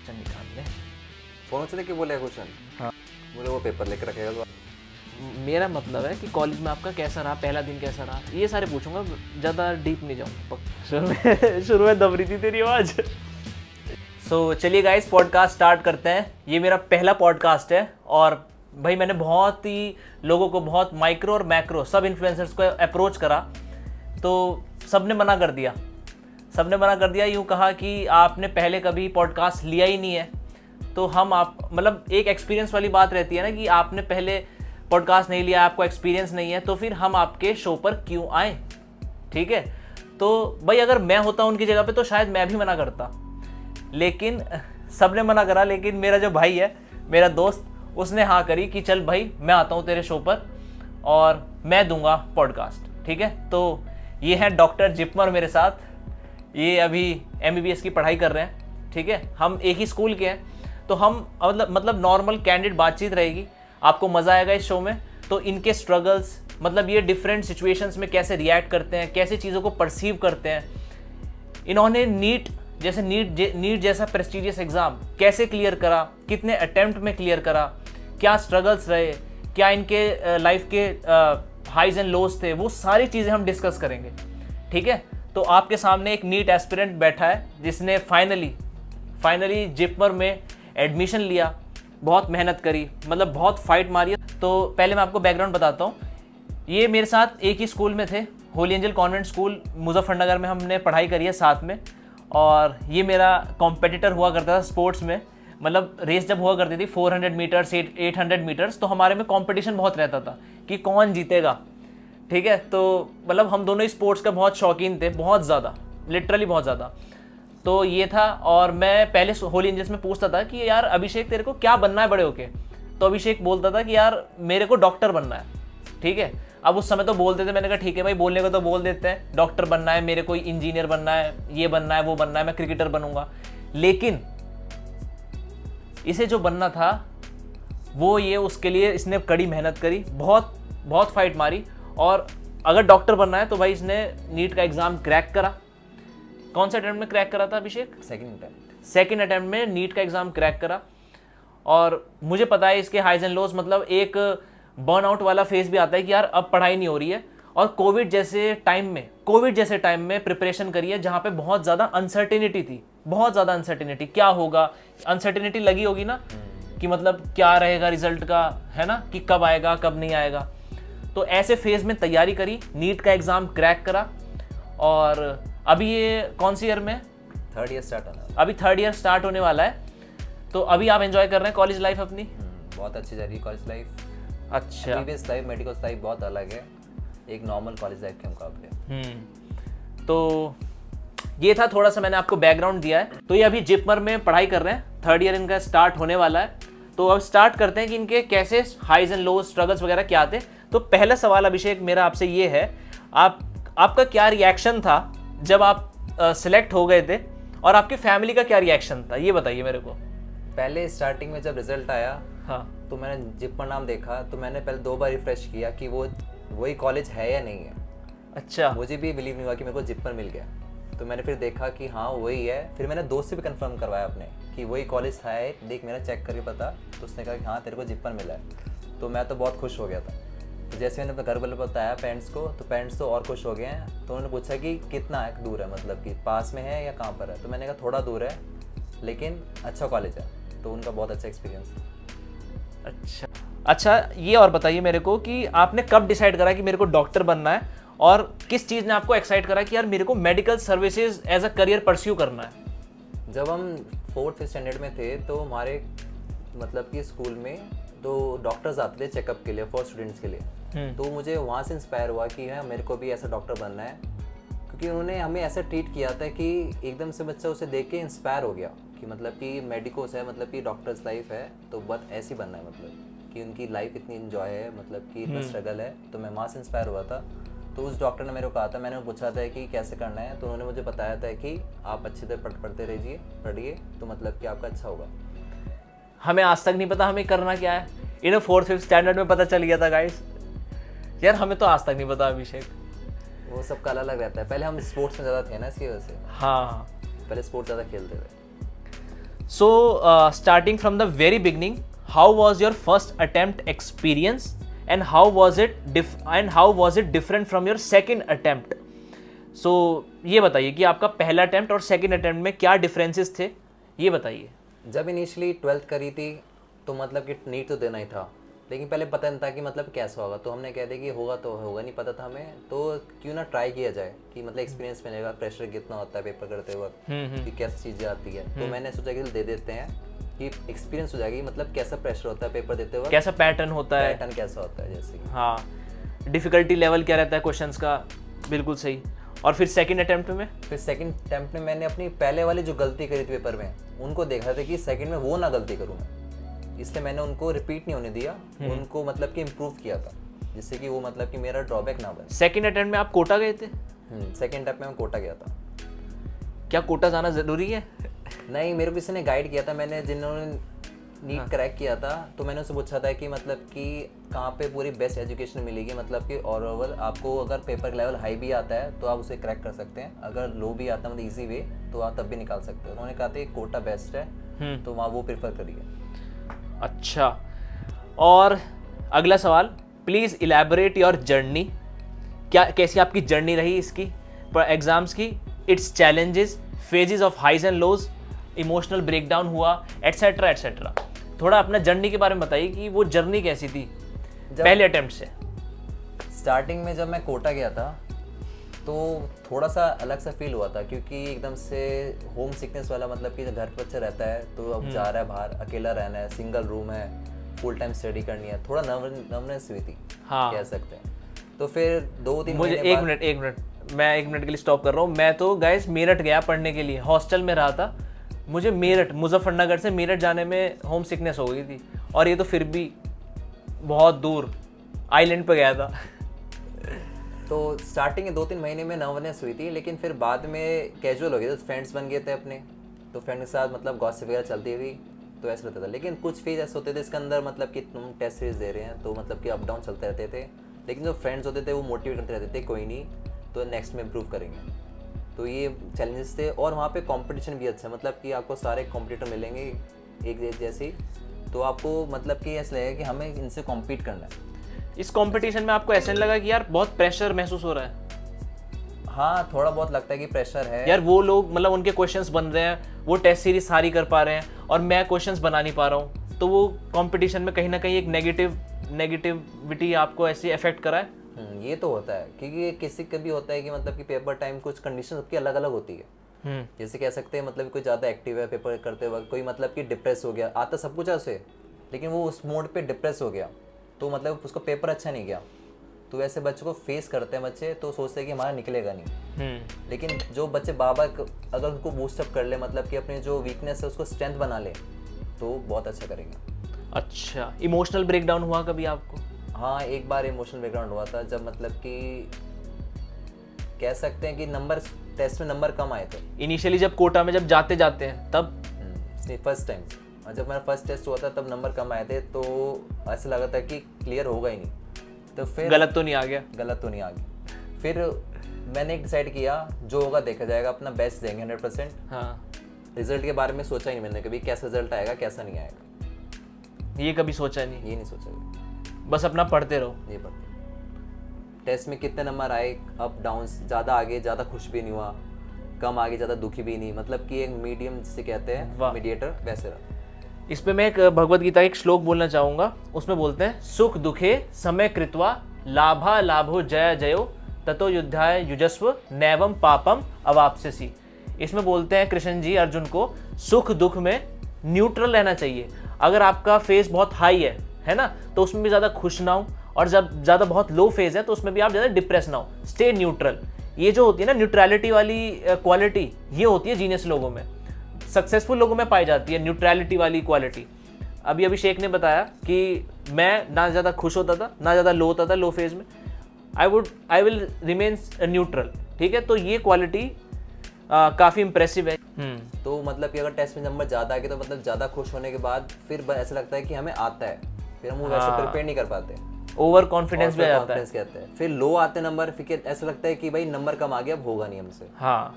Question निकालने। Phone से लेके बोले क्वेश्चन। हाँ, बोले वो पेपर लेकर रखेगा तो मेरा मतलब है कि कॉलेज में आपका कैसा रहा, पहला दिन कैसा रहा, ये सारे पूछूंगा, ज़्यादा डीप नहीं जाऊँगा। शुरू में दब रही थी तेरी आवाज़। सो चलिए गाइस, पॉडकास्ट स्टार्ट करते हैं। ये मेरा पहला पॉडकास्ट है और भाई मैंने बहुत ही लोगों को, बहुत माइक्रो और मैक्रो सब इन्फ्लुएंसर्स को अप्रोच करा, तो सबने मना कर दिया। सबने मना कर दिया, यूँ कहा कि आपने पहले कभी पॉडकास्ट लिया ही नहीं है, तो हम आप मतलब एक एक्सपीरियंस वाली बात रहती है ना कि आपने पहले पॉडकास्ट नहीं लिया, आपको एक्सपीरियंस नहीं है, तो फिर हम आपके शो पर क्यों आए। ठीक है, तो भाई अगर मैं होता उनकी जगह पे तो शायद मैं भी मना करता, लेकिन सबने मना करा। लेकिन मेरा जो भाई है, मेरा दोस्त, उसने हाँ करी कि चल भाई मैं आता हूँ तेरे शो पर और मैं दूंगा पॉडकास्ट। ठीक है, तो ये है डॉक्टर जिपमर मेरे साथ। ये अभी MBBS की पढ़ाई कर रहे हैं। ठीक है, हम एक ही स्कूल के हैं, तो हम मतलब नॉर्मल कैंडिड बातचीत रहेगी, आपको मज़ा आएगा इस शो में। तो इनके स्ट्रगल्स, मतलब ये डिफरेंट सिचुएशंस में कैसे रिएक्ट करते हैं, कैसे चीज़ों को परसीव करते हैं, इन्होंने नीट जैसा प्रेस्टिजियस एग्ज़ाम कैसे क्लियर करा, कितने अटेम्प्ट में क्लियर करा, क्या स्ट्रगल्स रहे, क्या इनके लाइफ के हाइज एंड लोज थे, वो सारी चीज़ें हम डिस्कस करेंगे। ठीक है, तो आपके सामने एक नीट एस्पिरेंट बैठा है जिसने फाइनली जिपमर में एडमिशन लिया, बहुत मेहनत करी, मतलब बहुत फाइट मारी है। तो पहले मैं आपको बैकग्राउंड बताता हूँ। ये मेरे साथ एक ही स्कूल में थे, Holi angel convent school Muzaffarnagar में हमने पढ़ाई करी है साथ में। और ये मेरा कॉम्पिटिटर हुआ करता था स्पोर्ट्स में, मतलब रेस जब हुआ करती थी 400 मीटर्स 800 मीटर्स, तो हमारे में कंपटीशन बहुत रहता था कि कौन जीतेगा। ठीक है, तो मतलब हम दोनों ही स्पोर्ट्स का बहुत शौकीन थे, बहुत ज़्यादा, लिटरली बहुत ज़्यादा। तो ये था, और मैं पहले होली एंजल्स में पूछता था कि यार अभिषेक तेरे को क्या बनना है बड़े होके, तो अभिषेक बोलता था कि यार मेरे को डॉक्टर बनना है। ठीक है, अब उस समय तो बोलते थे, मैंने कहा ठीक है भाई, बोलने को तो बोल देते हैं, डॉक्टर बनना है मेरे को, इंजीनियर बनना है, ये बनना है, वो बनना है, मैं क्रिकेटर बनूंगा। लेकिन इसे जो बनना था वो ये, उसके लिए इसने कड़ी मेहनत करी, बहुत फाइट मारी। और अगर डॉक्टर बनना है तो भाई इसने नीट का एग्ज़ाम क्रैक करा। कौन से अटेम्प्ट में क्रैक करा था अभिषेक? सेकंड अटेम्प्ट में नीट का एग्ज़ाम क्रैक करा। और मुझे पता है इसके हाइज एंड लोज, मतलब एक बर्नआउट वाला फेज भी आता है कि यार अब पढ़ाई नहीं हो रही है, और कोविड जैसे टाइम में प्रिपरेशन करी है जहाँ पे बहुत ज़्यादा अनसर्टेनिटी थी, बहुत ज़्यादा अनसर्टेनिटी, क्या होगा, अनसर्टेनिटी लगी होगी ना कि मतलब क्या रहेगा रिजल्ट का, है ना, कि कब आएगा कब नहीं आएगा। तो ऐसे फेज में तैयारी करी, नीट का एग्ज़ाम क्रैक करा, और अभी ये कौन सी ईयर में? थर्ड ईयर स्टार्ट होना है। अभी थर्ड ईयर स्टार्ट होने वाला है। तो अभी आप एंजॉय कर रहे हैं कॉलेज लाइफ अपनी? बहुत अच्छी जा रही है कॉलेज लाइफ। अच्छा, MBBS लाइफ, मेडिकल लाइफ बहुत अलग है एक नॉर्मल कॉलेज लाइफ के मुकाबले। तो ये था, थोड़ा सा मैंने आपको बैकग्राउंड दिया है। तो ये अभी जिपमर में पढ़ाई कर रहे हैं, थर्ड ईयर इनका स्टार्ट होने वाला है। तो अब स्टार्ट करते हैं कि इनके कैसे हाइज एंड लोज, स्ट्रगल्स वगैरह क्या आते। तो पहला सवाल अभिषेक मेरा आपसे ये है, आपका क्या रिएक्शन था जब आप सिलेक्ट हो गए थे, और आपकी फैमिली का क्या रिएक्शन था, ये बताइए मेरे को। पहले स्टार्टिंग में जब रिजल्ट आया, हाँ, तो मैंने जिपमर नाम देखा, तो मैंने पहले 2 बार रिफ्रेश किया कि वो वही कॉलेज है या नहीं है। अच्छा, मुझे भी बिलीव नहीं हुआ कि मेरे को जिपमर मिल गया। तो मैंने फिर देखा कि हाँ वही है। फिर मैंने दोस्त से भी कंफर्म करवाया अपने कि वही कॉलेज था, देख मेरा चेक करके पता। तो उसने कहा कि हाँ तेरे को जिपमर मिला है। तो मैं तो बहुत खुश हो गया था। तो जैसे मैंने अपने घर वाले बताया पेरेंट्स को, तो पेरेंट्स तो और खुश हो गए हैं। तो उन्होंने पूछा कि कितना दूर है, मतलब कि पास में है या कहाँ पर है। तो मैंने कहा थोड़ा दूर है, लेकिन अच्छा कॉलेज है। तो उनका बहुत अच्छा एक्सपीरियंस है। अच्छा, ये और बताइए मेरे को कि आपने कब डिसाइड करा कि मेरे को डॉक्टर बनना है, और किस चीज़ ने आपको एक्साइट करा कि यार मेरे को medical services as a career pursue करना है? जब हम 4th स्टैंडर्ड में थे, तो हमारे मतलब कि स्कूल में तो डॉक्टर्स आते थे चेकअप के लिए, फॉर स्टूडेंट्स के लिए। तो मुझे वहाँ से इंस्पायर हुआ कि हाँ मेरे को भी ऐसा डॉक्टर बनना है, क्योंकि उन्होंने हमें ऐसा ट्रीट किया था कि एकदम से बच्चा उसे देख के इंस्पायर हो गया कि मतलब कि मेडिकोस है, मतलब कि डॉक्टर्स लाइफ है, तो बस ऐसी बनना है, मतलब कि उनकी लाइफ इतनी इन्जॉय है, मतलब कि इतना स्ट्रगल है। तो मैं वहाँ से इंस्पायर हुआ था। तो उस डॉक्टर ने मेरे को कहा था, मैंने पूछा था कि कैसे करना है, तो उन्होंने मुझे बताया था कि आप अच्छी तरह पढ़ते रहिए, पढ़िए, तो मतलब कि आपका अच्छा होगा। हमें आज तक नहीं पता हमें करना क्या है, इन्हें 4th-5th स्टैंडर्ड में पता चल गया था गाइस। यार हमें तो आज तक नहीं पता अभिषेक। वो सबका अलग अलग रहता है। पहले हम स्पोर्ट्स में ज़्यादा थे ना, इसकी वजह से। हाँ, पहले स्पोर्ट्स ज़्यादा खेलते थे। So, starting from the very beginning, how was your first attempt experience, and how was it different from your second attempt? So, ये बताइए कि आपका पहला अटेम्प्ट और सेकंड अटेम्प्ट में क्या डिफरेंसेस थे, ये बताइए। जब इनिशियली 12th करी थी तो मतलब कि नीट तो देना ही था, लेकिन पहले पता नहीं था कि मतलब कैसा होगा, तो हमने कह दिया कि होगा तो होगा, नहीं पता था हमें, तो क्यों ना ट्राई किया जाए कि मतलब एक्सपीरियंस मिलेगा, प्रेशर कितना होता है पेपर करते वक्त, कि कैसी चीज़ें आती है। तो मैंने सोचा कि दे देते हैं कि एक्सपीरियंस हो जाएगी, मतलब कैसा प्रेशर होता है पेपर देते वक्त, कैसा पैटर्न होता है, पैटर्न कैसा होता है, जैसे हाँ डिफिकल्टी लेवल क्या रहता है क्वेश्चंस का, बिल्कुल सही। और फिर सेकंड अटेम्प्ट में? फिर सेकंड अटेम्प्ट में मैंने अपनी पहले वाली जो गलती करी थी पेपर में, उनको देखा था कि सेकंड में वो ना गलती करूँ मैं, इसलिए मैंने उनको रिपीट नहीं होने दिया, उनको मतलब कि इम्प्रूव किया था, जिससे कि वो मतलब कि मेरा ड्रॉबैक ना बने। सेकंड अटेम्प्ट में आप कोटा गए थे? सेकंड अटेम्प्ट में मैं कोटा गया था। क्या कोटा जाना ज़रूरी है? नहीं, मेरे को किसी ने गाइड किया था, मैंने जिन्होंने नीट क्रैक किया था, तो मैंने उससे पूछा था कि मतलब कि कहाँ पे पूरी बेस्ट एजुकेशन मिलेगी, मतलब कि ओवरऑल आपको अगर पेपर लेवल हाई भी आता है तो आप उसे क्रैक कर सकते हैं, अगर लो भी आता है मतलब इजी वे तो आप तब भी निकाल सकते हो। उन्होंने कहा था कोटा बेस्ट है, तो वहाँ वो प्रेफर करिए। अच्छा, और अगला सवाल, प्लीज़ इलैबोरेट योर जर्नी, क्या कैसी आपकी जर्नी रही इसकी एग्जाम्स की, its challenges, phases of highs and lows, emotional breakdown हुआ, एटसेट्रा एटसेट्रा। थोड़ा अपना जर्नी के बारे में बताइए कि वो जर्नी कैसी थी पहले अटेम्प्ट से। स्टार्टिंग में जब मैं कोटा गया था तो थोड़ा सा अलग सा फील हुआ था, क्योंकि एकदम से होम सिकनेस वाला, मतलब कि घर पर बच्चा रहता है तो अब जा रहा है बाहर, अकेला रहना है, सिंगल रूम है, फुल टाइम स्टडी करनी है, थोड़ा नर्वनेस हुई थी, हाँ कह सकते हैं। तो फिर 2-3 मुझे एक मिनट मैं 1 मिनट के लिए स्टॉप कर रहा हूँ। मैं तो गाइस मेरठ गया पढ़ने के लिए, हॉस्टल में रहा था, मुझे मेरठ मुजफ्फरनगर से मेरठ जाने में होम सिकनेस हो गई थी, और ये तो फिर भी बहुत दूर आइलैंड पे गया था। तो स्टार्टिंग के 2-3 महीने में नर्वसनेस हुई थी, लेकिन फिर बाद में कैजुअल हो गए, तो फ्रेंड्स बन गए थे अपने, तो फ्रेंड के साथ मतलब गॉसिप वगैरह चलती हुई, तो ऐसा रहता था। लेकिन कुछ फेज ऐसे होते थे इसके अंदर, मतलब कि तुम टेस्ट सीरीज दे रहे हैं तो मतलब कि अप डाउन चलते रहते थे, लेकिन जो फ्रेंड्स होते थे वो मोटिवेट करते रहते थे, कोई नहीं तो नेक्स्ट में इम्प्रूव करेंगे। तो ये चैलेंजेस थे, और वहाँ पे कंपटीशन भी अच्छा, मतलब कि आपको सारे कॉम्पिटिटर मिलेंगे एक जैसे, तो आपको मतलब कि ऐसा लगेगा कि हमें इनसे कॉम्पीट करना है। इस कंपटीशन में आपको ऐसा नहीं लगा कि यार बहुत प्रेशर महसूस हो रहा है? हाँ, थोड़ा बहुत लगता है कि प्रेशर है यार, वो लोग मतलब उनके क्वेश्चंस बन रहे हैं, वो टेस्ट सीरीज सारी कर पा रहे हैं और मैं क्वेश्चंस बना नहीं पा रहा हूँ, तो वो कंपटीशन में कहीं ना कहीं एक नेगेटिविटी आपको ऐसे अफेक्ट करा है। ये तो होता है, क्योंकि किसी का भी होता है कि मतलब कि पेपर टाइम कुछ कंडीशन सबकी अलग अलग होती है। जैसे कह सकते हैं मतलब कोई ज़्यादा एक्टिव है पेपर करते वक्त, कोई मतलब कि डिप्रेस हो गया, आता सब कुछ है उसे, लेकिन वो उस मोड पे डिप्रेस हो गया, तो मतलब उसका पेपर अच्छा नहीं गया। तो ऐसे बच्चों को फेस करते हैं बच्चे, तो सोचते हैं कि हमारा निकलेगा नहीं। लेकिन जो बच्चे बार-बार अगर उनको बूस्टअप कर ले, मतलब कि अपने जो वीकनेस है उसको स्ट्रेंथ बना ले, तो बहुत अच्छा करेंगे। अच्छा, इमोशनल ब्रेकडाउन हुआ कभी आपको? हाँ, एक बार इमोशनल ब्रेकडाउन हुआ था, जब मतलब कि कह सकते हैं कि नंबर टेस्ट में नंबर कम आए थे। इनिशियली जब कोटा में जब जाते हैं तब? फर्स्ट टाइम जब मेरा फर्स्ट टेस्ट हुआ था तब नंबर कम आए थे, तो ऐसा लगा था कि क्लियर होगा ही नहीं, तो फिर गलत तो नहीं आ गया? गलत तो नहीं आ गया। फिर मैंने एक डिसाइड किया, जो होगा देखा जाएगा, अपना बेस्ट देंगे 100%। हाँ, रिजल्ट के बारे में सोचा ही नहीं मैंने कभी, कैसा रिजल्ट आएगा कैसा नहीं आएगा, ये कभी सोचा नहीं? ये नहीं सोचा, बस अपना पढ़ते रहो। ये पढ़ते, टेस्ट में कितने नंबर आए, अप डाउन, ज़्यादा आगे ज़्यादा खुश भी नहीं हुआ, कम आगे ज़्यादा दुखी भी नहीं, मतलब कि एक मीडियम जिसे कहते हैं मीडिएटर, वैसे रहा। इस पे मैं एक भगवत गीता का एक श्लोक बोलना चाहूँगा। उसमें बोलते हैं, सुख दुखे समय कृत्वा लाभा लाभो जय जयो ततो युद्धाय युजस्व नैवम पापम अवाप्स्यसि। इसमें बोलते हैं कृष्ण जी अर्जुन को, सुख दुख में न्यूट्रल रहना चाहिए। अगर आपका फेज बहुत हाई है ना, तो उसमें भी ज़्यादा खुश ना हो, और जब ज़्यादा बहुत लो फेज है तो उसमें भी आप ज़्यादा डिप्रेस ना हो, स्टे न्यूट्रल। ये जो होती है ना न्यूट्रलिटी वाली क्वालिटी, ये होती है जीनियस लोगों में, सक्सेसफुल लोगों में पाई जाती है न्यूट्रलिटी वाली क्वालिटी। अभी अभिषेक ने बताया कि मैं ना ज़्यादा खुश होता था ना ज़्यादा लो होता था, लो फेज में आई विल रिमेन न्यूट्रल। ठीक है, तो ये क्वालिटी काफ़ी इंप्रेसिव है। तो मतलब कि अगर टेस्ट में नंबर ज़्यादा आ गए तो मतलब ज़्यादा खुश होने के बाद फिर ऐसा लगता है कि हमें आता है, फिर हम वो वैसे प्रिपेयर नहीं कर पाते, ओवर कॉन्फिडेंस भी आ जाता है। कहते हैं। फिर लो आते नंबर, फिर ऐसा लगता है कि भाई नंबर कम आ गया, अब होगा नहीं हमसे। हाँ,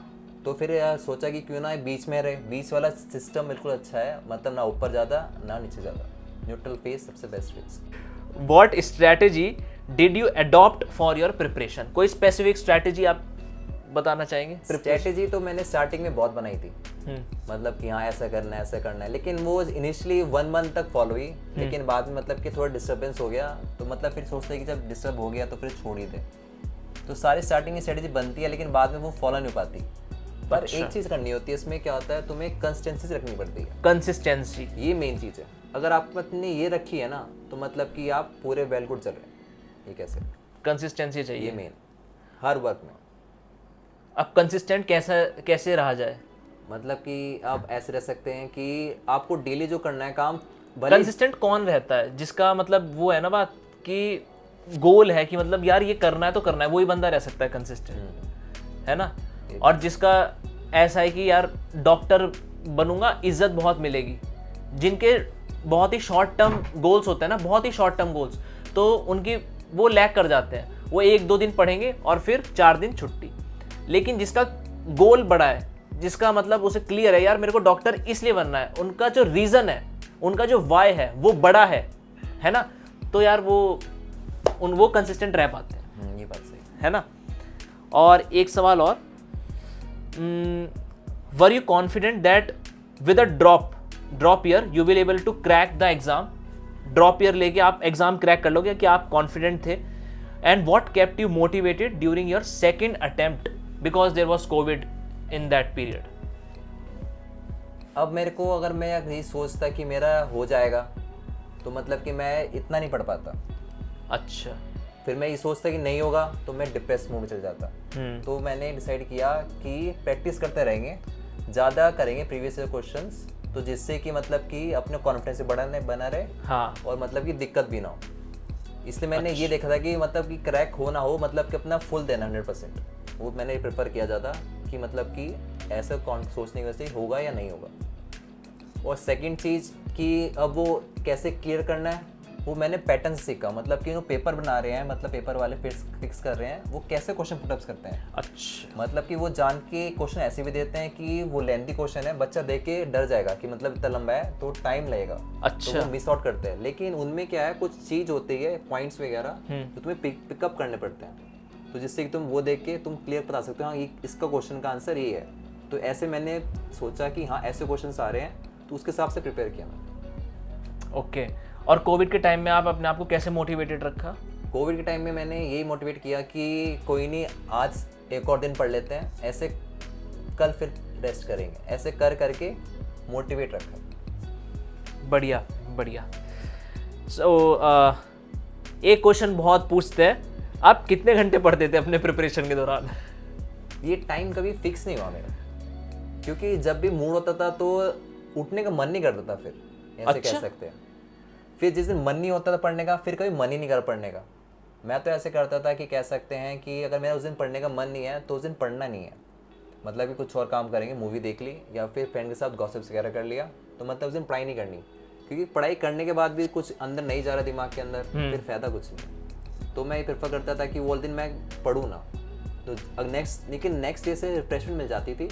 तो फिर सोचा कि क्यों ना बीच में रहे, बीच वाला सिस्टम बिल्कुल अच्छा है, मतलब ना ऊपर ज़्यादा ना नीचे ज़्यादा, न्यूट्रल फेस सबसे best face. What strategy did you adopt for your preparation? कोई स्पेसिफिक स्ट्रैटेजी आप बताना चाहेंगे? स्ट्रैटेजी तो मैंने स्टार्टिंग में बहुत बनाई थी, मतलब कि हाँ ऐसा करना है ऐसा करना है, लेकिन वो इनिशियली 1 मंथ तक फॉलो हुई, लेकिन बाद में मतलब कि थोड़ा डिस्टर्बेंस हो गया, तो मतलब फिर सोचते हैं कि जब डिस्टर्ब हो गया तो फिर छोड़ ही दे। तो सारी स्टार्टिंग की स्ट्रैटेजी बनती है, लेकिन बाद में वो फॉलो नहीं हो पाती। पर एक चीज़ करनी होती है इसमें, क्या होता है, तुम्हें कंसिस्टेंसी रखनी पड़ती है। कंसिस्टेंसी, ये मेन चीज़ है। अगर आपने ये रखी है ना, तो मतलब कि आप पूरे वेल गुड चल रहे हैं। ये कैसे? कंसिस्टेंसी चाहिए, ये मेन हर वर्क में। अब कंसिस्टेंट कैसे रहा जाए? मतलब कि आप ऐसे रह सकते हैं कि आपको डेली जो करना है काम, कंसिस्टेंट कौन रहता है जिसका मतलब वो है ना बात कि गोल है कि मतलब यार ये करना है तो करना है, वही बंदा रह सकता है कंसिस्टेंट, है ना। और जिसका ऐसा है कि यार डॉक्टर बनूंगा, इज्जत बहुत मिलेगी, जिनके बहुत ही शॉर्ट टर्म गोल्स होते हैं ना, बहुत ही शॉर्ट टर्म गोल्स, तो उनकी वो लैग कर जाते हैं। वो 1-2 दिन पढ़ेंगे और फिर 4 दिन छुट्टी। लेकिन जिसका गोल बड़ा है, जिसका मतलब उसे क्लियर है यार मेरे को डॉक्टर इसलिए बनना है, उनका जो रीज़न है, उनका जो वाई है वो बड़ा है ना, तो यार वो कंसिस्टेंट रह पाते हैं। ये बात सही है ना। और एक सवाल और, were you confident that with a drop year you will able to crack the exam? Drop year लेके आप एग्जाम क्रैक कर लोगे, क्या आप कॉन्फिडेंट थे? And what kept you motivated during your second attempt because there was covid in that period? अब मेरे को, अगर मैं नहीं सोचता कि मेरा हो जाएगा, तो मतलब कि मैं इतना नहीं पढ़ पाता। अच्छा। फिर मैं ये सोचता कि नहीं होगा तो मैं डिप्रेस मूड में चल जाता। तो मैंने डिसाइड किया कि प्रैक्टिस करते रहेंगे, ज़्यादा करेंगे प्रीवियस ईयर क्वेश्चंस, तो जिससे कि मतलब कि अपने कॉन्फिडेंस बना रहे। हाँ। और मतलब कि दिक्कत भी ना हो। इसलिए मैंने ये देखा था कि मतलब कि क्रैक हो ना हो, मतलब कि अपना फुल देना 100%, वो मैंने प्रेफर किया ज़्यादा, कि मतलब कि ऐसा सोचने की वजह से होगा या नहीं होगा। और सेकंड चीज़ कि अब वो कैसे क्लियर करना है, वो मैंने पैटर्न सीखा। मतलब कि वो पेपर बना रहे हैं, मतलब पेपर वाले फिक्स कर रहे हैं, वो कैसे क्वेश्चन पुटअप्स करते हैं। अच्छा। मतलब कि वो जान के क्वेश्चन ऐसे भी देते हैं कि वो लेंथी क्वेश्चन है, बच्चा देख के डर जाएगा कि मतलब इतना लंबा है तो टाइम लगेगा। अच्छा। तो वो मिस आउट करते हैं। लेकिन उनमें क्या है, कुछ चीज़ होती है, पॉइंट्स वगैरह तो तुम्हें पिकअप करने पड़ते हैं, तो जिससे कि तुम वो देख के तुम क्लियर बता सकते हो, हाँ ये इसका क्वेश्चन का आंसर ये है। तो ऐसे मैंने सोचा कि हाँ ऐसे क्वेश्चन आ रहे हैं, तो उसके हिसाब से प्रिपेयर किया मैंने। ओके। और कोविड के टाइम में आप अपने आप को कैसे मोटिवेटेड रखा? कोविड के टाइम में मैंने यही मोटिवेट किया कि कोई नहीं, आज एक और दिन पढ़ लेते हैं, ऐसे कल फिर रेस्ट करेंगे, ऐसे करके मोटिवेट रखा। बढ़िया बढ़िया। सो एक क्वेश्चन बहुत पूछते हैं, आप कितने घंटे पढ़ते थे अपने प्रिपरेशन के दौरान? ये टाइम कभी फिक्स नहीं हुआ मेरा, क्योंकि जब भी मूड होता था तो उठने का मन नहीं करता था, फिर ऐसे कह सकते हैं। फिर जिस दिन मन नहीं होता था पढ़ने का, फिर कभी मन ही नहीं कर पढ़ने का। मैं तो ऐसे करता था कि कह सकते हैं कि अगर मेरा उस दिन पढ़ने का मन नहीं है तो उस दिन पढ़ना नहीं है, मतलब कि कुछ और काम करेंगे, मूवी देख ली या फिर फ्रेंड के साथ गॉसिप्स वगैरह कर लिया, तो मतलब उस दिन पढ़ाई नहीं करनी, क्योंकि पढ़ाई करने के बाद भी कुछ अंदर नहीं जा रहा दिमाग के अंदर, फिर फ़ायदा कुछ नहीं। तो मैं ये प्रेफर करता था कि वो दिन मैं पढ़ूँ ना, तो लेकिन नेक्स्ट डे से रिफ्रेशमेंट मिल जाती थी,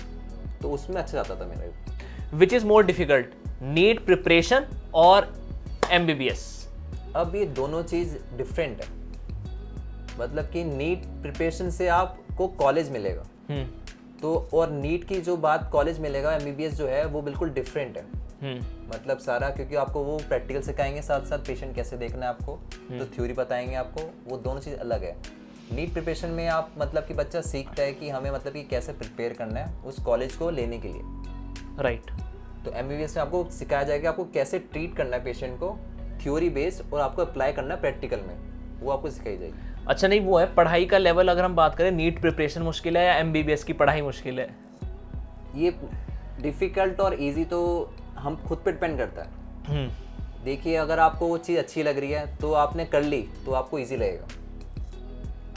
तो उसमें अच्छा जाता था मेरा। Which is more difficult, NEET preparation और MBBS? अब ये दोनों चीज़ डिफरेंट है। मतलब कि नीट प्रिपरेशन से आपको कॉलेज मिलेगा, तो और नीट की जो बात कॉलेज मिलेगा, MBBS जो है वो बिल्कुल डिफरेंट है। मतलब सारा, क्योंकि आपको वो प्रैक्टिकल सिखाएंगे, साथ साथ पेशेंट कैसे देखना है आपको, तो थ्योरी बताएंगे आपको, वो दोनों चीज़ अलग है। नीट प्रिपरेशन में आप मतलब कि बच्चा सीखता है कि हमें मतलब कि कैसे प्रिपेयर करना है उस कॉलेज को लेने के लिए। राइट। तो MBBS में आपको सिखाया जाएगा आपको कैसे ट्रीट करना है पेशेंट को, थ्योरी बेस्ड, और आपको अप्लाई करना है प्रैक्टिकल में, वो आपको सिखाई जाएगी। अच्छा, नहीं वो है पढ़ाई का लेवल, अगर हम बात करें नीट प्रिपरेशन मुश्किल है या MBBS की पढ़ाई मुश्किल है? ये डिफ़िकल्ट और इजी तो हम खुद पे डिपेंड करता है। देखिए, अगर आपको वो चीज़ अच्छी लग रही है तो आपने कर ली तो आपको इजी लगेगा।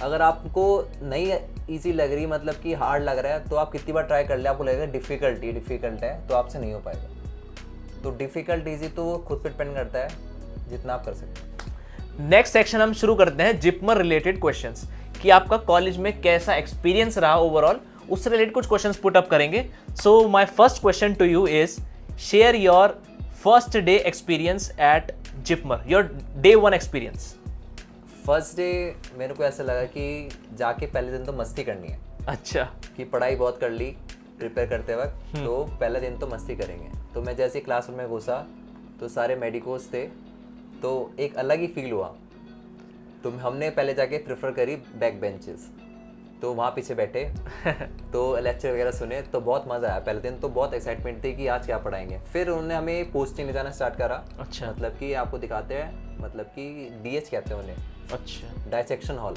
अगर आपको नहीं इजी लग रही, मतलब कि हार्ड लग रहा है, तो आप कितनी बार ट्राई कर ले आपको लगेगा डिफ़िकल्ट है, तो आपसे नहीं हो पाएगा। तो डिफ़िकल्ट इजी तो खुद पे डिपेंड करता है, जितना आप कर सकते हैं। नेक्स्ट सेक्शन हम शुरू करते हैं जिपमर रिलेटेड क्वेश्चंस, कि आपका कॉलेज में कैसा एक्सपीरियंस रहा ओवरऑल, उससे रिलेटेड कुछ क्वेश्चंस पुट अप करेंगे. So my first question to you is share your first day experience at JIPMER, your day 1 experience. First day मेरे को ऐसा लगा कि जाके पहले दिन तो मस्ती करनी है. अच्छा. कि पढ़ाई बहुत कर ली प्रिपेयर करते वक्त, तो पहला दिन तो मस्ती करेंगे. तो मैं जैसे क्लासरूम में घुसा तो सारे मेडिकोस थे, तो एक अलग ही फील हुआ. तो हमने पहले जाके प्रेफर करी बैक बेंचेस, तो वहाँ पीछे बैठे तो लेक्चर वगैरह सुने, तो बहुत मज़ा आया. पहले दिन तो बहुत एक्साइटमेंट थी कि आज क्या पढ़ाएंगे. फिर उन्होंने हमें पोस्टिंग ले जाना स्टार्ट करा. अच्छा. मतलब कि आपको दिखाते हैं, मतलब कि DH कहते हैं उन्हें. अच्छा. Dissection hall.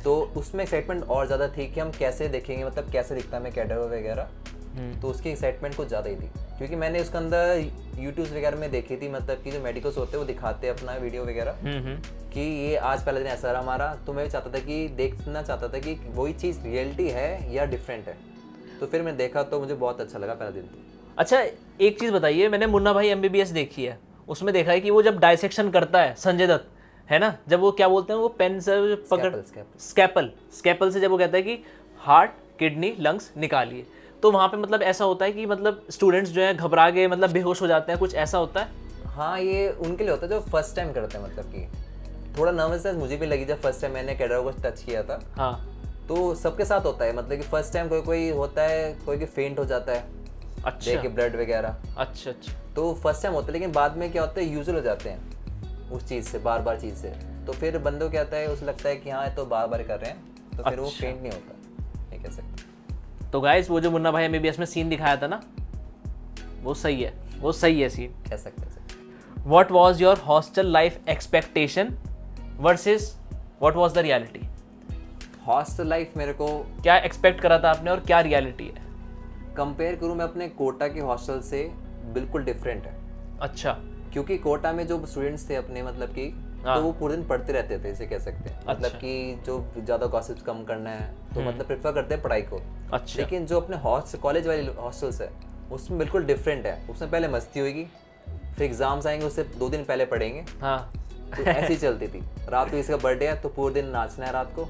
तो उसमें एक्साइटमेंट और ज़्यादा थी कि हम कैसे देखेंगे, मतलब कैसे दिखता है मैं कैडेवर वगैरह. तो उसकी एक्साइटमेंट कुछ ज़्यादा ही थी, क्योंकि मैंने उसके अंदर यूट्यूब वगैरह में देखी थी, मतलब कि जो मेडिकल्स होते हैं वो दिखाते हैं अपना वीडियो वगैरह कि ये आज पहले दिन ऐसा रहा हमारा. तो मैं भी चाहता था कि देखना चाहता था कि वही चीज़ रियलिटी है या डिफरेंट है. तो फिर मैं देखा तो मुझे बहुत अच्छा लगा पहला दिन. अच्छा, एक चीज़ बताइए, मैंने मुन्ना भाई MBBS देखी है, उसमें देखा है कि वो जब डायसेक्शन करता है संजय दत्त, है ना, जब वो क्या बोलते हैं, वो पेन से पकड़ स्कैपल से जब वो कहता है कि हार्ट, किडनी, लंग्स निकालिए, तो वहाँ पे मतलब ऐसा होता है कि मतलब स्टूडेंट्स जो है घबरा के मतलब बेहोश हो जाते हैं, कुछ ऐसा होता है? हाँ, ये उनके लिए होता है जो फर्स्ट टाइम करते हैं. मतलब कि थोड़ा नर्वसनेस मुझे भी लगी जब फर्स्ट टाइम मैंने कैडेवर को टच किया था. हाँ. तो सबके साथ होता है, मतलब कि फर्स्ट टाइम कोई होता है, कोई फेंट हो जाता है. अच्छा. देख के ब्लड वगैरह. अच्छा. तो फर्स्ट टाइम होता है, लेकिन बाद में क्या होता है, यूजुअल हो जाते हैं उस चीज़ से, बार बार चीज़ से. तो फिर बंदों क्या होता है, उसे लगता है कि हाँ तो बार बार कर रहे हैं, तो फिर वो फेंट नहीं होता, ये कह सकते. तो गाइस, वो जो मुन्ना भाई MBBS में सीन दिखाया था ना, वो सही है, वो सही है सीन, कह सकते हैं. What was your hostel life expectation versus what was the reality? Hostel life मेरे को क्या एक्सपेक्ट करा था आपने और क्या रियलिटी है? कंपेयर करूँ मैं अपने कोटा के हॉस्टल से, बिल्कुल डिफरेंट है. अच्छा. क्योंकि कोटा में जो स्टूडेंट्स थे अपने, मतलब कि तो वो पूरे दिन पढ़ते रहते थे, इसे कह सकते हैं. मतलब कि जो ज़्यादा गॉसिप्स कम करना है, तो मतलब प्रेफर करते हैं पढ़ाई को. अच्छा. लेकिन जो अपने कॉलेज वाले हॉस्टल्स है, उसमें बिल्कुल डिफरेंट है. उसमें पहले मस्ती होगी, फिर एग्जाम्स आएंगे, उससे 2 दिन पहले पढ़ेंगे. हाँ. तो ऐसी चलती थी. रात को इसका बर्थडे है तो पूरे दिन नाचना है रात को,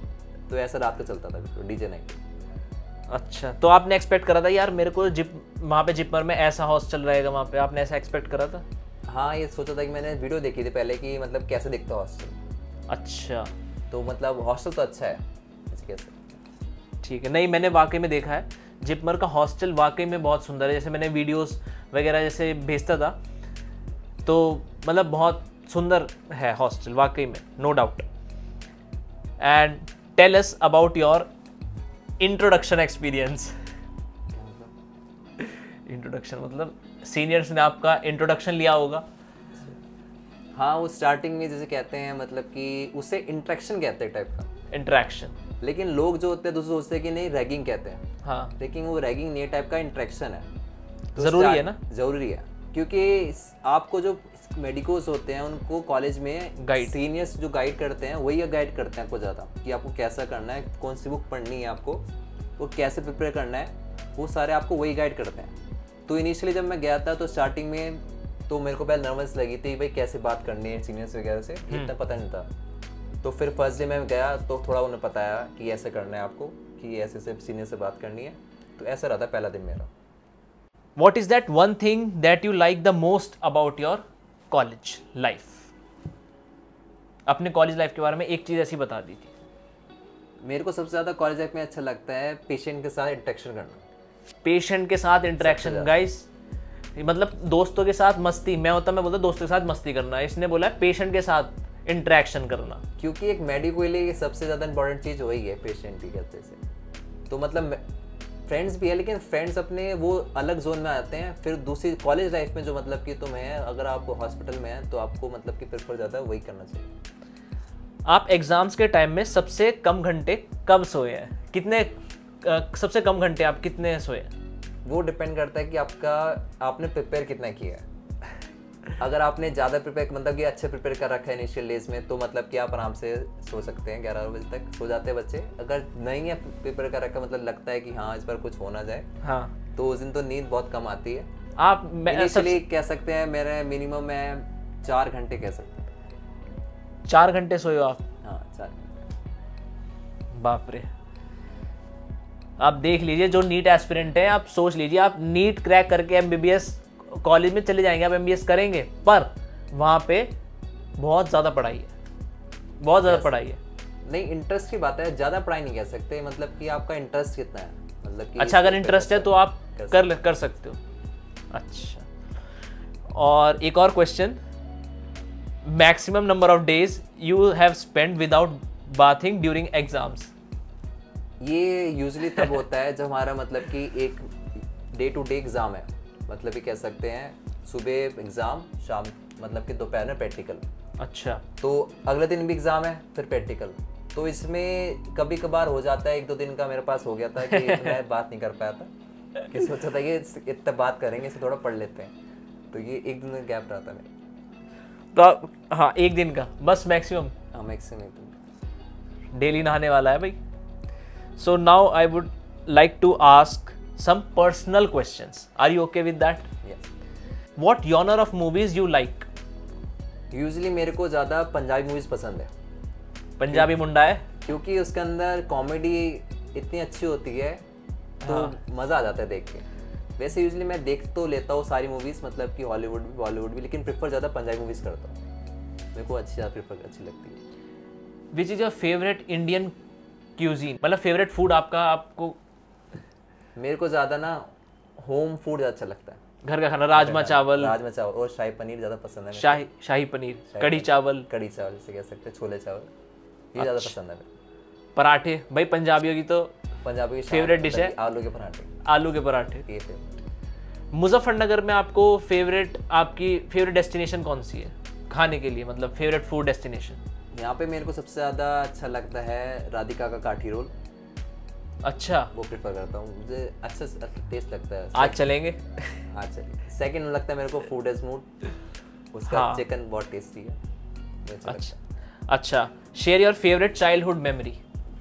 तो ऐसा रात को चलता था बिल्कुल DJ नाइट. अच्छा, तो आपने एक्सपेक्ट करा था यार मेरे को वहाँ पे जिपमर में ऐसा हॉस्टल रहेगा, वहाँ पे आपने ऐसा एक्सपेक्ट करा था? हाँ, ये सोचा था कि मैंने वीडियो देखी थी पहले कि मतलब कैसे दिखता हॉस्टल. अच्छा. तो मतलब हॉस्टल तो अच्छा है, ऐसे कैसे. ठीक है. नहीं, मैंने वाकई में देखा है, जिपमर का हॉस्टल वाकई में बहुत सुंदर है. जैसे मैंने वीडियोस वगैरह जैसे भेजता था, तो मतलब बहुत सुंदर है हॉस्टल वाकई में, no doubt. And tell us about your introduction experience. Introduction मतलब सीनियर्स ने आपका इंट्रोडक्शन लिया होगा. हाँ, वो स्टार्टिंग में जैसे कहते हैं, मतलब कि उसे इंट्रैक्शन कहते हैं टाइप का. इंट्रैक्शन. लेकिन लोग जो होते हैं दूसरे सोचते हैं कि नहीं रैगिंग कहते हैं. हाँ. लेकिन वो रैगिंग नहीं, टाइप का इंट्रैक्शन है. तो ज़रूरी है ना? ज़रूरी है, क्योंकि आपको जो मेडिकोस होते हैं उनको कॉलेज में गाइड, सीनियर्स जो गाइड करते हैं वही गाइड करते हैं आपको ज़्यादा, कि आपको कैसा करना है, कौन सी बुक पढ़नी है आपको, वो कैसे प्रिपेयर करना है, वो सारे आपको वही गाइड करते हैं. तो इनिशियली जब मैं गया था तो स्टार्टिंग में तो मेरे को पहले नर्वस लगी थी भाई कैसे बात करनी है सीनियर्स वगैरह से, इतना पता नहीं था. तो फिर फर्स्ट डे मैं गया तो थोड़ा उन्हें बताया कि ऐसे करना है आपको, कि ऐसे से सीनियर से बात करनी है. तो ऐसा रहा था पहला दिन मेरा. What is that one thing that you like the most about your college life? अपने कॉलेज लाइफ के बारे में एक चीज़ ऐसी बता दी थी. मेरे को सबसे ज़्यादा कॉलेज लाइफ में अच्छा लगता है पेशेंट के साथ इंटरेक्शन करना. पेशेंट के साथ इंटरेक्शन गाइस, मतलब दोस्तों के साथ मस्ती. मैं बोलता दोस्तों के साथ मस्ती करना. इसने बोला है पेशेंट के साथ इंटरेक्शन करना, क्योंकि एक मेडिको के लिए सबसे ज़्यादा इंपॉर्टेंट चीज़ वही है पेशेंट की कहते से. तो मतलब फ्रेंड्स भी है, लेकिन फ्रेंड्स अपने वो अलग जोन में आते हैं. फिर दूसरी कॉलेज लाइफ में जो मतलब कि तुम्हें अगर आप हॉस्पिटल में हैं तो आपको मतलब कि प्रेफर ज़्यादा वही करना चाहिए. आप एग्जाम्स के टाइम में सबसे कम घंटे कब सोए हैं? कितने सबसे कम घंटे आप कितने सोए हैं? वो डिपेंड करता है कि आपने प्रिपेयर कितना किया है. अगर आपने ज़्यादा प्रिपेयर, मतलब कि अच्छे प्रिपेयर कर रखा है इनिशियल डेज में, तो मतलब कि आप आराम से सो सकते हैं. 11 बजे तक सो जाते हैं बच्चे. अगर नहीं है प्रिपेयर कर रखा, मतलब लगता है कि हाँ इस बार कुछ हो ना जाए, हाँ, तो उस दिन तो नींद बहुत कम आती है. आप इनिशियली कह सकते हैं मेरे मिनिमम मैं 4 घंटे कह सकते हैं. 4 घंटे सोए हो आप? हाँ, 4 घंटे. बाप रे. आप देख लीजिए, जो नीट एस्पिरेंट हैं, आप सोच लीजिए, आप नीट क्रैक करके MBBS कॉलेज में चले जाएंगे, आप MBBS करेंगे, पर वहाँ पे बहुत ज़्यादा पढ़ाई है, बहुत ज़्यादा पढ़ाई है। नहीं, इंटरेस्ट की बात है, ज़्यादा पढ़ाई नहीं कह सकते, मतलब कि आपका इंटरेस्ट कितना है, मतलब कि अच्छा, अगर इंटरेस्ट है तो आप कर सकते हो। अच्छा, और एक और question, maximum number of days you have spend without bathing during exams. ये यूजुअली तब होता है जब हमारा मतलब कि एक डे टू डे एग्ज़ाम है, मतलब कि कह सकते हैं सुबह एग्ज़ाम, शाम मतलब कि दोपहर में प्रैक्टिकल। अच्छा, तो अगले दिन भी एग्ज़ाम है, फिर प्रैक्टिकल। तो इसमें कभी कभार हो जाता है, 1-2 दिन का मेरे पास हो गया था कि मैं बात नहीं कर पाया था, कि सोचा था कि इतना बात करेंगे, इसे थोड़ा पढ़ लेते हैं, तो ये 1 दिन का गैप रहा था मेरा। तो हाँ, 1 दिन का बस मैक्सिमम। हाँ, मैक्सिमम 1 दिन। डेली नहाने वाला है भाई। So now I would like to ask some personal questions. Are you okay with that? Yeah. What genre of movies you like? Usually मेरे को ज़्यादा पंजाबी मूवीज़ पसंद है। पंजाबी मुंडा है, क्योंकि उसके अंदर कॉमेडी इतनी अच्छी होती है, तो मज़ा आ जाता है देख के। वैसे यूजुअली मैं देख तो लेता हूँ सारी मूवीज़, मतलब कि हॉलीवुड भी बॉलीवुड भी, लेकिन प्रेफर ज़्यादा पंजाबी मूवीज़ करता हूँ, मेरे को अच्छी लगती है। Which is your favorite Indian cuisine? मतलब फेवरेट फूड आपको? मेरे को ज़्यादा ना होम फूड ज़्यादा अच्छा लगता है, घर का खाना, राजमा चावल और शाही पनीर ज़्यादा पसंद है। शाही पनीर, कड़ी चावल से कह सकते हैं, छोले चावल, ये ज़्यादा पसंद है। पराठे, भाई पंजाबियों की तो पंजाबी की फेवरेट डिश है आलू के पराठे। आलू के पराठे। ये फेवरेट। मुजफ्फरनगर में आपको आपकी फेवरेट डेस्टिनेशन कौन सी है खाने के लिए, मतलब फेवरेट फूड डेस्टिनेशन? यहाँ पे मेरे को सबसे ज़्यादा अच्छा लगता है राधिका का काठी रोल। अच्छा, वो प्रेफर करता हूँ, मुझे अच्छा टेस्ट लगता है। आज चलेंगे? आज चलेंगे। सेकंड लगता है मेरे को फूड इज मूड, उसका चिकन बहुत टेस्टी है। अच्छा, share your favourite childhood memory.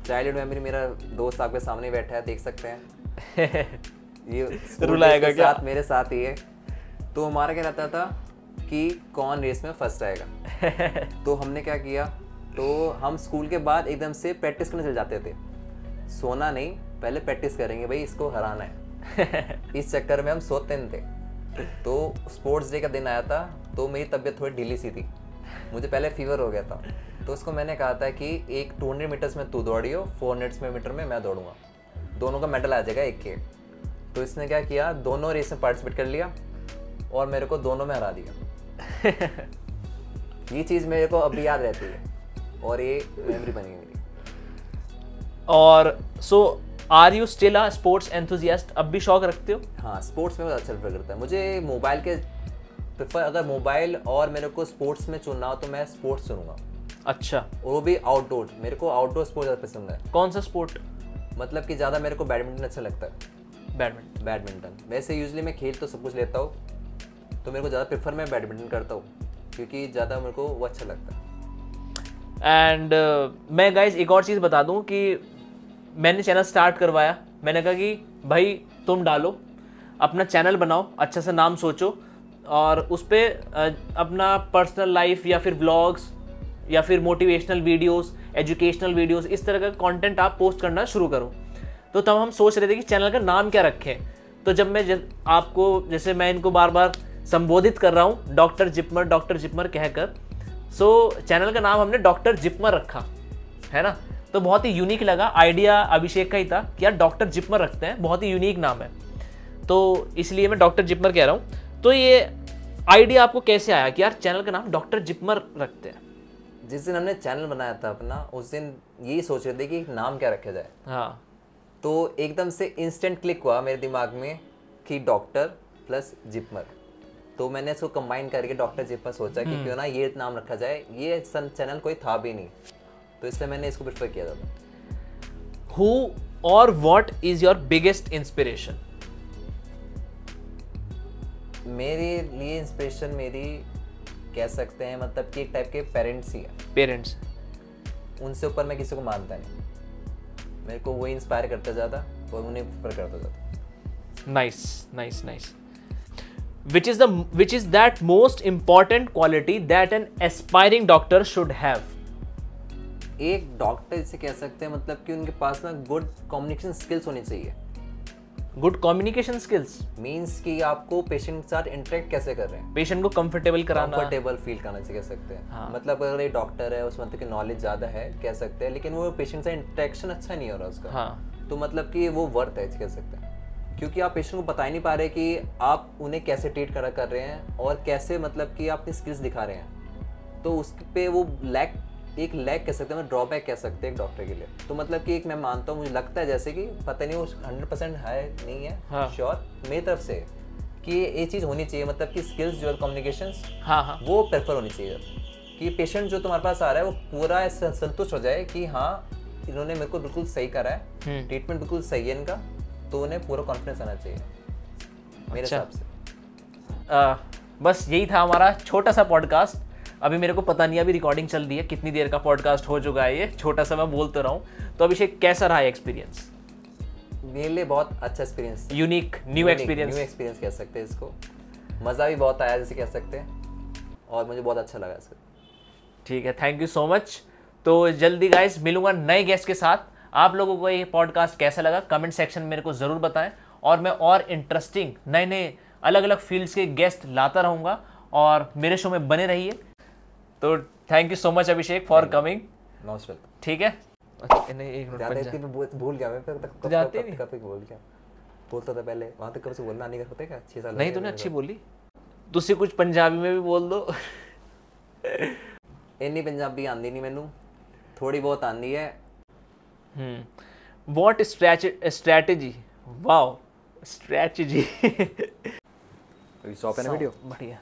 Childhood memory, मेरा दोस्त आपके सामने बैठा है, देख सकते हैं। ये रुलाएगा क्या? मेरे साथ ही है। तो हमारा क्या रहता था कि कौन रेस में फर्स्ट आएगा। तो हमने क्या किया, तो हम स्कूल के बाद एकदम से प्रैक्टिस करने चले जाते थे। सोना नहीं, पहले प्रैक्टिस करेंगे भाई, इसको हराना है। इस चक्कर में हम सोते नहीं थे। तो स्पोर्ट्स डे का दिन आया था, तो मेरी तबीयत थोड़ी ढीली सी थी, मुझे पहले फीवर हो गया था। तो उसको मैंने कहा था कि एक 200 मीटर्स में तू दौड़ियो, 400 मीटर में मैं दौड़ूंगा, दोनों का मेडल आ जाएगा एक एक। तो इसने क्या किया, दोनों रेस में पार्टिसिपेट कर लिया और मेरे को दोनों में हरा दिया। ये चीज़ मेरे को अभी याद रहती है और ये मेमोरी बनी है मेरी। और so are you still a sports enthusiast? अब भी शौक रखते हो? हाँ, स्पोर्ट्स में बहुत अच्छा प्रेफर करता है। मुझे मोबाइल के प्रेफर, अगर मोबाइल और मेरे को स्पोर्ट्स में चुनना हो तो मैं स्पोर्ट्स चुनूंगा। अच्छा, और वो भी आउटडोर। मेरे को आउटडोर स्पोर्ट ज़्यादा पसंद है। कौन सा स्पोर्ट? मतलब कि ज़्यादा मेरे को बैडमिंटन अच्छा लगता है। बैडमिंटन वैसे यूजुअली मैं खेल तो सब कुछ लेता हूँ, तो मेरे को ज़्यादा प्रेफर मैं बैडमिंटन करता हूँ, क्योंकि ज़्यादा मेरे को वो अच्छा लगता है। एंड मैं गाइज एक और चीज़ बता दूँ कि मैंने चैनल स्टार्ट करवाया, मैंने कहा कि भाई तुम डालो, अपना चैनल बनाओ, अच्छा सा नाम सोचो, और उस पर अपना पर्सनल लाइफ या फिर व्लॉग्स या फिर मोटिवेशनल वीडियोस, एजुकेशनल वीडियोस, इस तरह का कंटेंट आप पोस्ट करना शुरू करो। तो तब हम सोच रहे थे कि चैनल का नाम क्या रखें। तो जब मैं आपको, जैसे मैं इनको बार बार संबोधित कर रहा हूँ डॉक्टर जिपमर कहकर, सो चैनल का नाम हमने डॉक्टर जिपमर रखा है ना। तो बहुत ही यूनिक लगा, आइडिया अभिषेक का ही था कि यार डॉक्टर जिपमर रखते हैं, बहुत ही यूनिक नाम है, तो इसलिए मैं डॉक्टर जिपमर कह रहा हूँ। तो ये आइडिया आपको कैसे आया कि यार चैनल का नाम डॉक्टर जिपमर रखते हैं? जिस दिन हमने चैनल बनाया था अपना, उस दिन यही सोच रहे थे कि नाम क्या रखा जाए। हाँ, तो एकदम से इंस्टेंट क्लिक हुआ मेरे दिमाग में कि डॉक्टर प्लस जिपमर। तो मैंने इसको कंबाइन करके डॉक्टर जिपमर सोचा कि क्यों ना ये नाम रखा जाए। ये चैनल कोई था भी नहीं, तो इसलिए मैंने इसको प्रेफर किया था। हु और what is your biggest inspiration? मेरे लिए इंस्पिरेशन मेरी कह सकते हैं, मतलब कि एक टाइप के पेरेंट्स ही है। पेरेंट्स, उनसे ऊपर मैं किसी को मानता नहीं, मेरे को वही इंस्पायर करता ज़्यादा और उन्हें प्रेफर करता ज़्यादा। Nice. Which is that most important quality that an aspiring doctor should have? एक डॉक्टर जिसे कह सकते हैं मतलब कि उनके पास ना गुड कम्युनिकेशन स्किल्स होनी चाहिए। गुड कम्युनिकेशन स्किल्स मीन्स कि आपको पेशेंट के साथ इंटरेक्ट कैसे कर रहे हैं, पेशेंट को कंफर्टेबल कराना, कंफर्टेबल फील कराना चाहिए कह सकते हैं। हाँ। मतलब अगर ये डॉक्टर है उसमें मतलब कि नॉलेज ज़्यादा है कह सकते हैं, लेकिन वो पेशेंट से इंटरेक्शन अच्छा नहीं हो रहा उसका, हाँ, तो मतलब कि वो वर्थ है कह सकते हैं। क्योंकि आप पेशेंट को बता ही नहीं पा रहे कि आप उन्हें कैसे ट्रीट कर रहे हैं और कैसे मतलब कि आप अपनी स्किल्स दिखा रहे हैं, तो उस पे वो एक लैक कह सकते हैं, ड्रॉबैक कह सकते हैं एक डॉक्टर के लिए। तो मतलब कि एक मैं मानता हूँ, मुझे लगता है जैसे कि पता नहीं वो 100% है नहीं है, हाँ। श्योर मेरी तरफ से कि ये चीज़ होनी चाहिए, मतलब कि स्किल्स जो है कम्युनिकेशन हाँ, हाँ, वो प्रेफर होनी चाहिए कि पेशेंट जो तुम्हारे पास आ रहा है वो पूरा संतुष्ट हो जाए कि हाँ इन्होंने मेरे को बिल्कुल सही करा है, ट्रीटमेंट बिल्कुल सही है इनका, तो उन्हें पूरा कॉन्फिडेंस आना चाहिए मेरे हिसाब से। बस यही था हमारा छोटा सा पॉडकास्ट। अभी मेरे को पता नहीं अभी रिकॉर्डिंग चल रही है कितनी देर का पॉडकास्ट हो चुका है, ये छोटा सा मैं बोलते रहा हूँ। तो अभिषेक कैसा रहा एक्सपीरियंस? मेरे लिए बहुत अच्छा एक्सपीरियंस, यूनिक न्यू एक्सपीरियंस कह सकते हैं इसको। मज़ा भी बहुत आया जैसे कह सकते हैं, और मुझे बहुत अच्छा लगा इसको। ठीक है, थैंक यू सो मच। तो जल्दी गाइस मिलूंगा नए गेस्ट के साथ। आप लोगों को ये पॉडकास्ट कैसा लगा कमेंट सेक्शन में मेरे को ज़रूर बताएं, और मैं और इंटरेस्टिंग नए अलग अलग फील्ड्स के गेस्ट लाता रहूँगा, और मेरे शो में बने रहिए। तो thank you so much Abhishek for coming. Most welcome. ठीक है, अच्छा नहीं एक मिनट भूल गया मैं, कब जाते नहीं, कब तक बोल गया, बोलता था पहले वहाँ तक कब से बोलना नहीं करते क्या 6 साल नहीं तूने अच्छी बोली, तुझसे कुछ पंजाबी में भी बोल दो। इन्नी पंजाबी आंदी नहीं मैनू, थोड़ी बहुत आंदी है। What strategy, wow strategy. Stop है ना वीडियो, बढ़िया।